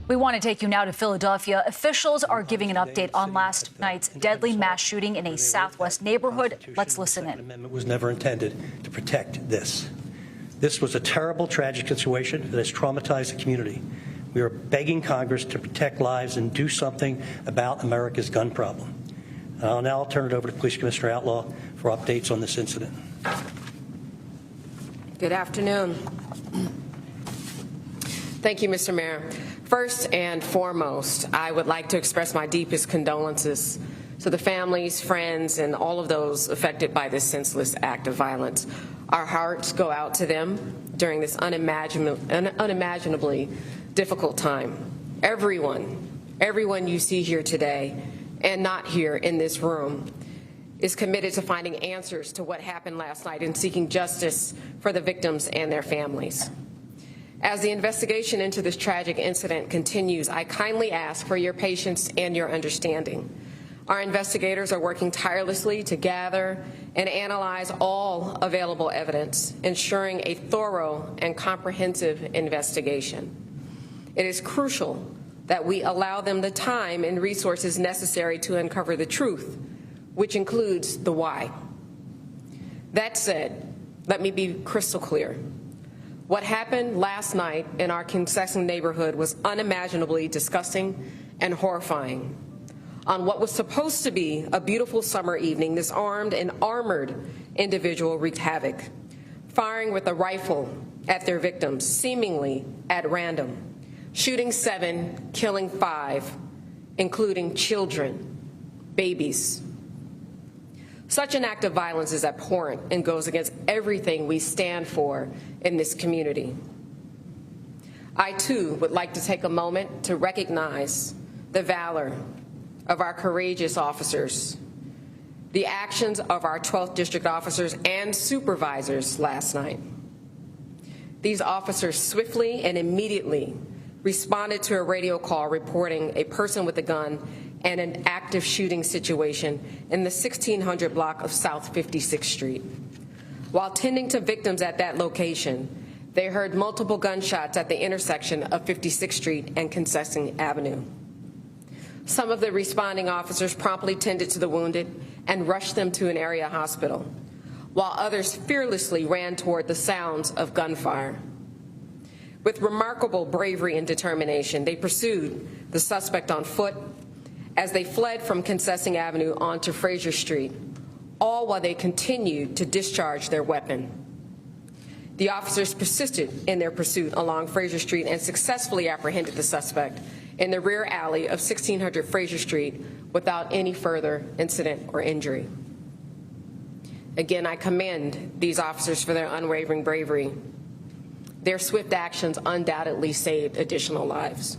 We want to take you now to Philadelphia. Officials are giving an update on last night's deadly mass shooting in a Southwest neighborhood. Let's listen in. The amendment was never intended to protect this. This was a terrible, tragic situation that has traumatized the community. We are begging Congress to protect lives and do something about America's gun problem. I'll now turn it over to Police Commissioner Outlaw for updates on this incident. Good afternoon. Thank you, Mr. Mayor. First and foremost, I would like to express my deepest condolences to the families, friends, and all of those affected by this senseless act of violence. Our hearts go out to them during this unimaginably difficult time. Everyone you see here today and not here in this room is committed to finding answers to what happened last night and seeking justice for the victims and their families. As the investigation into this tragic incident continues, I kindly ask for your patience and your understanding. Our investigators are working tirelessly to gather and analyze all available evidence, ensuring a thorough and comprehensive investigation. It is crucial that we allow them the time and resources necessary to uncover the truth, which includes the why. That said, let me be crystal clear. What happened last night in our Kingsessing neighborhood was unimaginably disgusting and horrifying. On what was supposed to be a beautiful summer evening, this armed and armored individual wreaked havoc, firing with a rifle at their victims, seemingly at random, shooting 7, killing 5, including children, babies. Such an act of violence is abhorrent and goes against everything we stand for in this community. I, too, would like to take a moment to recognize the valor of our courageous officers, the actions of our 12th District officers and supervisors last night. These officers swiftly and immediately responded to a radio call reporting a person with a gun and an active shooting situation in the 1600 block of South 56th Street. While tending to victims at that location, they heard multiple gunshots at the intersection of 56th Street and Kingsessing Avenue. Some of the responding officers promptly tended to the wounded and rushed them to an area hospital, while others fearlessly ran toward the sounds of gunfire. With remarkable bravery and determination, they pursued the suspect on foot as they fled from Kingsessing Avenue onto Fraser Street, all while they continued to discharge their weapon. The officers persisted in their pursuit along Fraser Street and successfully apprehended the suspect in the rear alley of 1600 Fraser Street without any further incident or injury. Again, I commend these officers for their unwavering bravery. Their swift actions undoubtedly saved additional lives.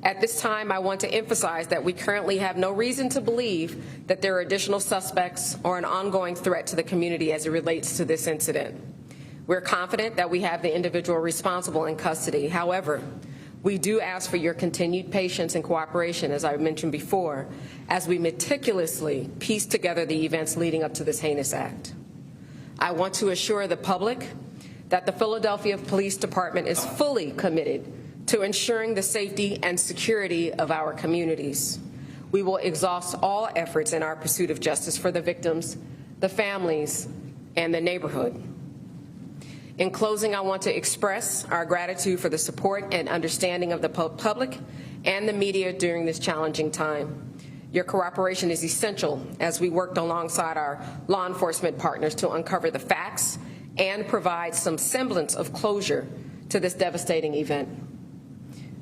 At this time, I want to emphasize that we currently have no reason to believe that there are additional suspects or an ongoing threat to the community as it relates to this incident. We're confident that we have the individual responsible in custody. However, we do ask for your continued patience and cooperation, as I mentioned before, as we meticulously piece together the events leading up to this heinous act. I want to assure the public that the Philadelphia Police Department is fully committed to ensuring the safety and security of our communities. We will exhaust all efforts in our pursuit of justice for the victims, the families, and the neighborhood. In closing, I want to express our gratitude for the support and understanding of the public and the media during this challenging time. Your cooperation is essential as we worked alongside our law enforcement partners to uncover the facts and provide some semblance of closure to this devastating event.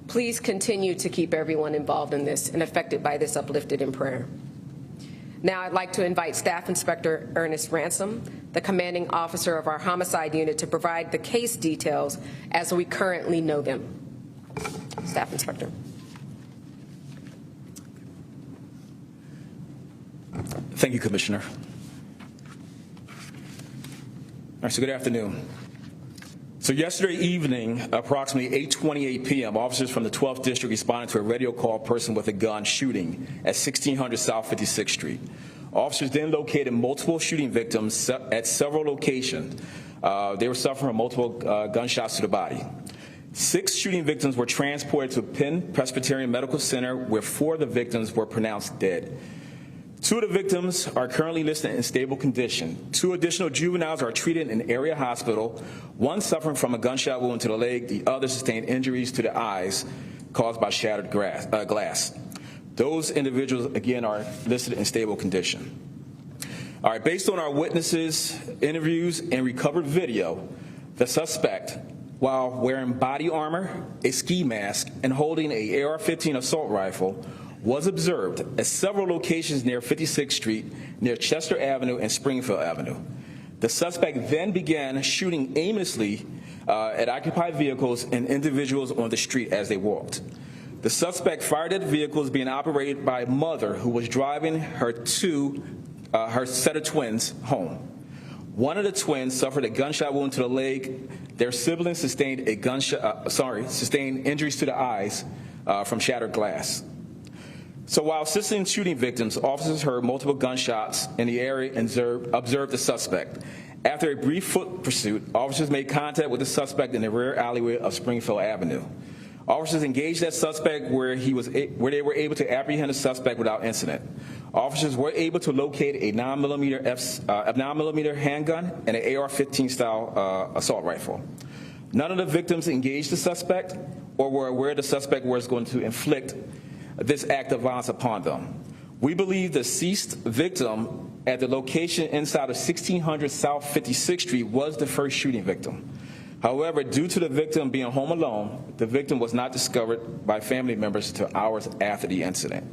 Please continue to keep everyone involved in this and affected by this uplifted in prayer. Now I'd like to invite Staff Inspector Ernest Ransom, the commanding officer of our homicide unit, to provide the case details as we currently know them. Staff Inspector. Thank you, Commissioner. All right, so good afternoon. So yesterday evening, approximately 8:28 p.m., officers from the 12th District responded to a radio call person with a gun shooting at 1600 South 56th Street. Officers then located multiple shooting victims at several locations. They were suffering from multiple gunshots to the body. 6 shooting victims were transported to Penn Presbyterian Medical Center, where 4 of the victims were pronounced dead. 2 of the victims are currently listed in stable condition. 2 additional juveniles are treated in an area hospital, one suffering from a gunshot wound to the leg, the other sustained injuries to the eyes caused by shattered glass. Those individuals, again, are listed in stable condition. All right, based on our witnesses, interviews, and recovered video, the suspect, while wearing body armor, a ski mask, and holding an AR-15 assault rifle, was observed at several locations near 56th Street, near Chester Avenue and Springfield Avenue. The suspect then began shooting aimlessly at occupied vehicles and individuals on the street as they walked. The suspect fired at vehicles being operated by a mother who was driving her set of twins home. One of the twins suffered a gunshot wound to the leg. Their siblings sustained sustained injuries to the eyes from shattered glass. So while assisting shooting victims, officers heard multiple gunshots in the area and observed the suspect. After a brief foot pursuit, officers made contact with the suspect in the rear alleyway of Springfield Avenue. Officers engaged that suspect where they were able to apprehend the suspect without incident. Officers were able to locate a 9mm handgun and an AR-15 style assault rifle. None of the victims engaged the suspect or were aware the suspect was going to inflict this act of violence upon them. We believe the deceased victim at the location inside of 1600 South 56th Street was the first shooting victim. However, due to the victim being home alone, the victim was not discovered by family members until hours after the incident.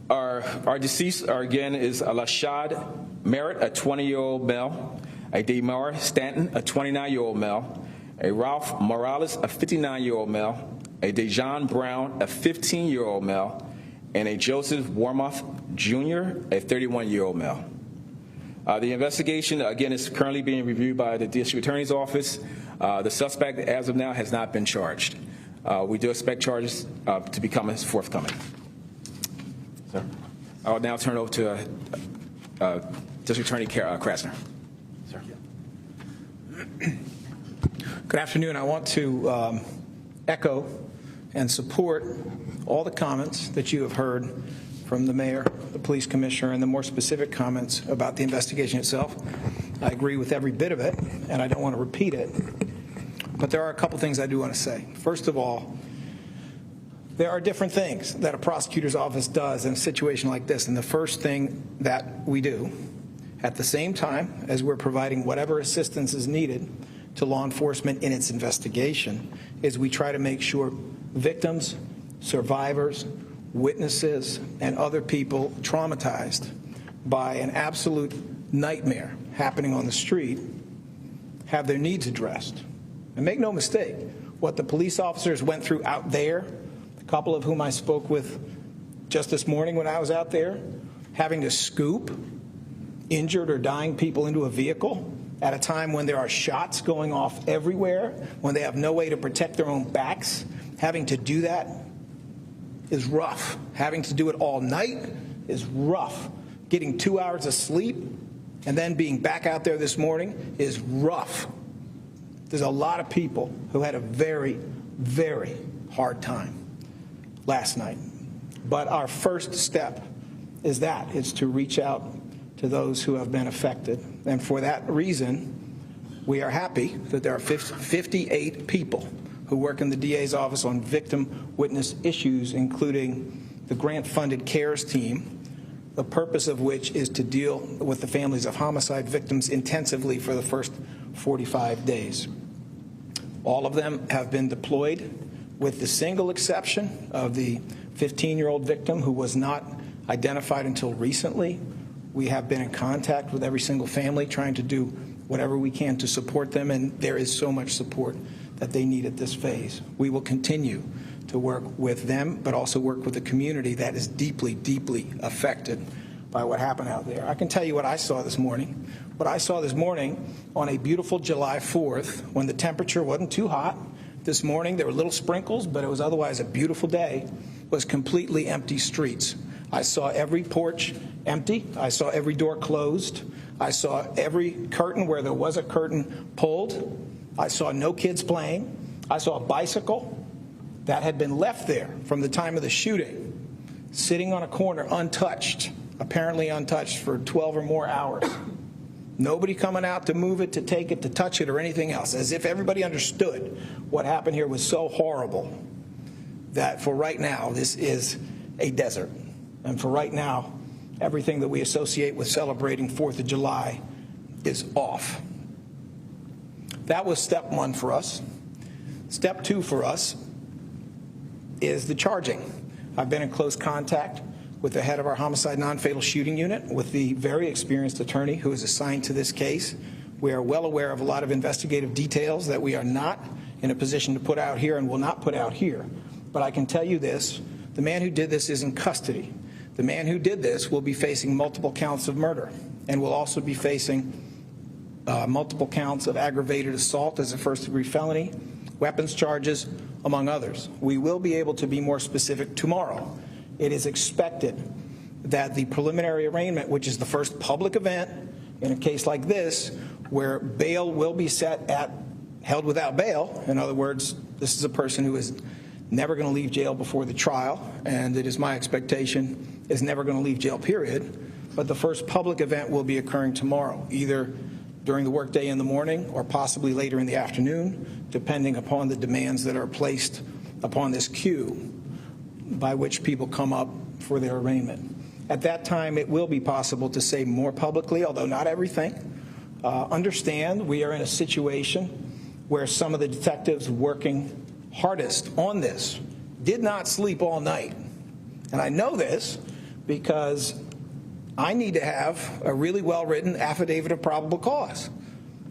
Our deceased, again, is Lashad Merritt, a 20-year-old male, a Damar Stanton, a 29-year-old male, a Ralph Morales, a 59-year-old male, a Dejon Brown, a 15-year-old male, and a Joseph Warmoth Jr., a 31-year-old male. The investigation, again, is currently being reviewed by the District Attorney's Office. The suspect, as of now, has not been charged. We do expect charges to become forthcoming. Sir? I'll now turn it over to District Attorney Krasner. Sir. Good afternoon. I want to echo and support all the comments that you have heard from the mayor, the police commissioner, and the more specific comments about the investigation itself. I agree with every bit of it, and I don't want to repeat it. But there are a couple things I do want to say. First of all, there are different things that a prosecutor's office does in a situation like this. And the first thing that we do, at the same time as we're providing whatever assistance is needed to law enforcement in its investigation, is we try to make sure victims, survivors, witnesses, and other people traumatized by an absolute nightmare happening on the street have their needs addressed. And make no mistake, what the police officers went through out there, a couple of whom I spoke with just this morning when I was out there, having to scoop injured or dying people into a vehicle at a time when there are shots going off everywhere, when they have no way to protect their own backs, having to do that is rough. Having to do it all night is rough. Getting 2 hours of sleep and then being back out there this morning is rough. There's a lot of people who had a very, very hard time last night. But our first step is to reach out to those who have been affected. And for that reason, we are happy that there are 58 people who work in the DA's office on victim witness issues, including the grant-funded CARES team, the purpose of which is to deal with the families of homicide victims intensively for the first 45 days. All of them have been deployed, with the single exception of the 15-year-old victim who was not identified until recently. We have been in contact with every single family, trying to do whatever we can to support them, and there is so much support that they need at this phase. We will continue to work with them, but also work with the community that is deeply, deeply affected by what happened out there. I can tell you what I saw this morning. What I saw this morning on a beautiful July 4th, when the temperature wasn't too hot. This morning there were little sprinkles, but it was otherwise a beautiful day, was completely empty streets. I saw every porch empty. I saw every door closed. I saw every curtain where there was a curtain pulled. I saw no kids playing. I saw a bicycle that had been left there from the time of the shooting, sitting on a corner untouched, apparently untouched for 12 or more hours. Nobody coming out to move it, to take it, to touch it, or anything else, as if everybody understood what happened here was so horrible that for right now, this is a desert. And for right now, everything that we associate with celebrating 4th of July is off. That was step one for us. Step two for us is the charging. I've been in close contact with the head of our homicide non-fatal shooting unit, with the very experienced attorney who is assigned to this case. We are well aware of a lot of investigative details that we are not in a position to put out here and will not put out here. But I can tell you this, the man who did this is in custody. The man who did this will be facing multiple counts of murder and will also be facing multiple counts of aggravated assault as a first-degree felony, weapons charges, among others. We will be able to be more specific tomorrow. It is expected that the preliminary arraignment, which is the first public event in a case like this, where bail will be set at held without bail. In other words, this is a person who is never going to leave jail before the trial, and it is my expectation is never going to leave jail, period. But the first public event will be occurring tomorrow, either during the workday in the morning or possibly later in the afternoon, depending upon the demands that are placed upon this queue by which people come up for their arraignment. At that time, it will be possible to say more publicly, although not everything. Understand we are in a situation where some of the detectives working hardest on this did not sleep all night. And I know this because I need to have a really well-written affidavit of probable cause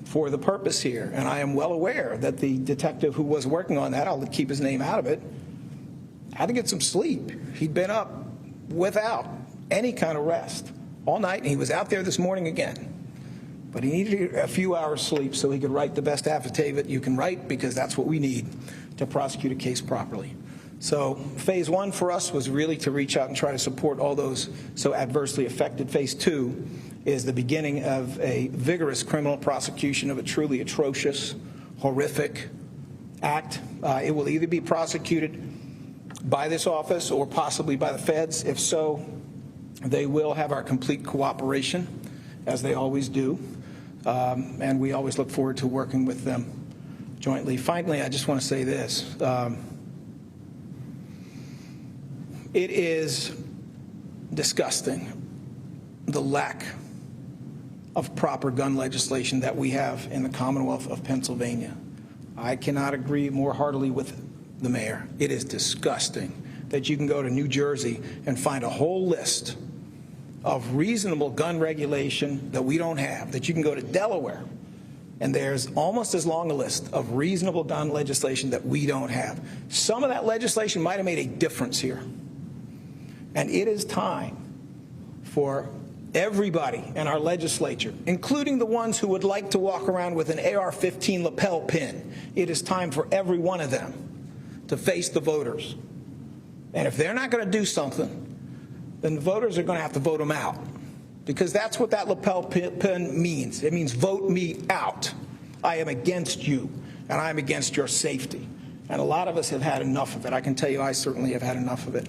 for the purpose here. And I am well aware that the detective who was working on that, I'll keep his name out of it, had to get some sleep. He'd been up without any kind of rest all night, and he was out there this morning again. But he needed a few hours sleep so he could write the best affidavit you can write, because that's what we need to prosecute a case properly. So phase one for us was really to reach out and try to support all those so adversely affected. Phase two is the beginning of a vigorous criminal prosecution of a truly atrocious, horrific act. It will either be prosecuted by this office or possibly by the feds. If so, they will have our complete cooperation, as they always do, and we always look forward to working with them jointly. Finally, I just want to say this. It is disgusting, the lack of proper gun legislation that we have in the Commonwealth of Pennsylvania. I cannot agree more heartily with the mayor. It is disgusting that you can go to New Jersey and find a whole list of reasonable gun regulation that we don't have, that you can go to Delaware and there's almost as long a list of reasonable gun legislation that we don't have. Some of that legislation might have made a difference here. And it is time for everybody in our legislature, including the ones who would like to walk around with an AR-15 lapel pin, it is time for every one of them to face the voters. And if they're not going to do something, then the voters are going to have to vote them out, because that's what that lapel pin means. It means vote me out. I am against you, and I am against your safety. And a lot of us have had enough of it. I can tell you I certainly have had enough of it.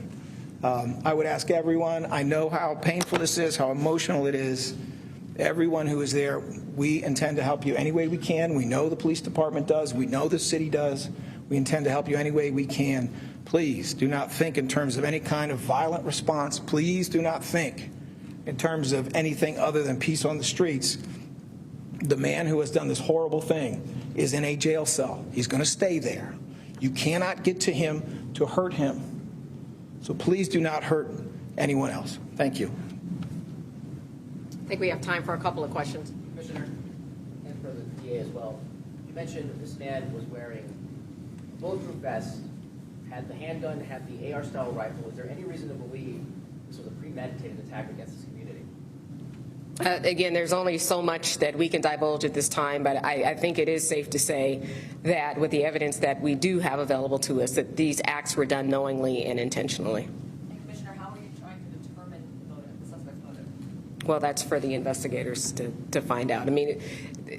I would ask everyone, I know how painful this is, how emotional it is. Everyone who is there, we intend to help you any way we can. We know the police department does. We know the city does. We intend to help you any way we can. Please do not think in terms of any kind of violent response. Please do not think in terms of anything other than peace on the streets. The man who has done this horrible thing is in a jail cell. He's going to stay there. You cannot get to him to hurt him. So please do not hurt anyone else. Thank you. I think we have time for a couple of questions. Commissioner, and for the DA as well, you mentioned that this man was wearing a bulletproof vest, had the handgun, had the AR-style rifle. Is there any reason to believe this was a premeditated attack against this community? Again, there's only so much that we can divulge at this time, but I think it is safe to say that with the evidence that we do have available to us, that these acts were done knowingly and intentionally. And Commissioner, how are you trying to determine the motive, the suspect's motive? Well, that's for the investigators to find out. I mean,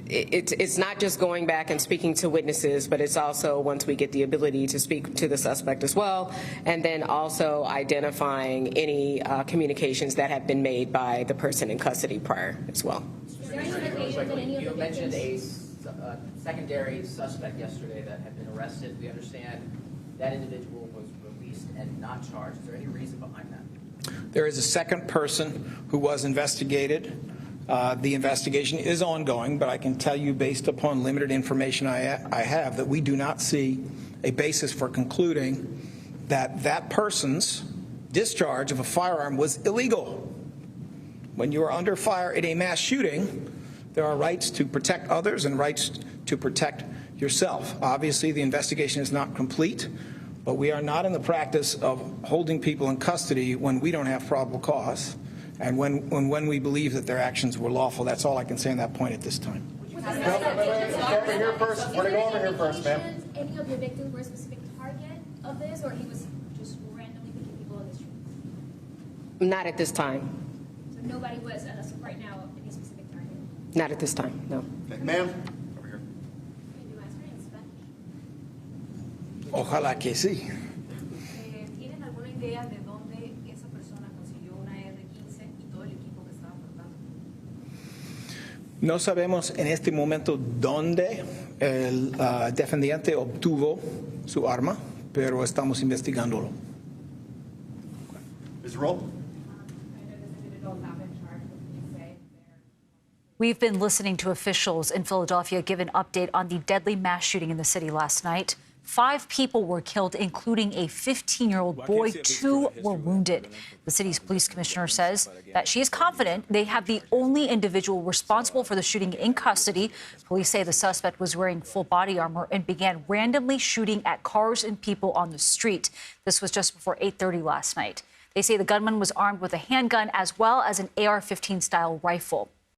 it's not just going back and speaking to witnesses, but it's also once we get the ability to speak to the suspect as well, and then also identifying any communications that have been made by the person in custody prior as well. You mentioned a secondary suspect yesterday that had been arrested. We understand that individual was released and not charged. Is there any reason behind that? There is a second person who was investigated. The investigation is ongoing, but I can tell you based upon limited information I have that we do not see a basis for concluding that that person's discharge of a firearm was illegal. When you are under fire in a mass shooting, there are rights to protect others and rights to protect yourself. Obviously, the investigation is not complete, but we are not in the practice of holding people in custody when we don't have probable cause and when we believe that their actions were lawful. That's all I can say on that point at this time. We're going to go over here first, ma'am. Any of the victims were a specific target of this, or he was just randomly picking people on the streets? Not at this time. So nobody was, as of right now, any specific target? Not at this time, no. Okay. Ma'am, over here. Can you answer in Spanish? Ojalá que sí. ¿Tienen alguna idea de dónde esa persona consiguió una R-15 y todo el equipo que estaba portando? No sabemos en este momento dónde el defendiente obtuvo su arma, pero estamos investigándolo. Ms. Roll. I know this individual have been charged with say We've been listening to officials in Philadelphia give an update on the deadly mass shooting in the city last night. 5 people were killed, including a 15-year-old boy. 2 were wounded. The city's police commissioner says that she is confident they have the only individual responsible for the shooting in custody. Police say the suspect was wearing full body armor and began randomly shooting at cars and people on the street. This was just before 8:30 last night. They say the gunman was armed with a handgun as well as an AR-15 style rifle.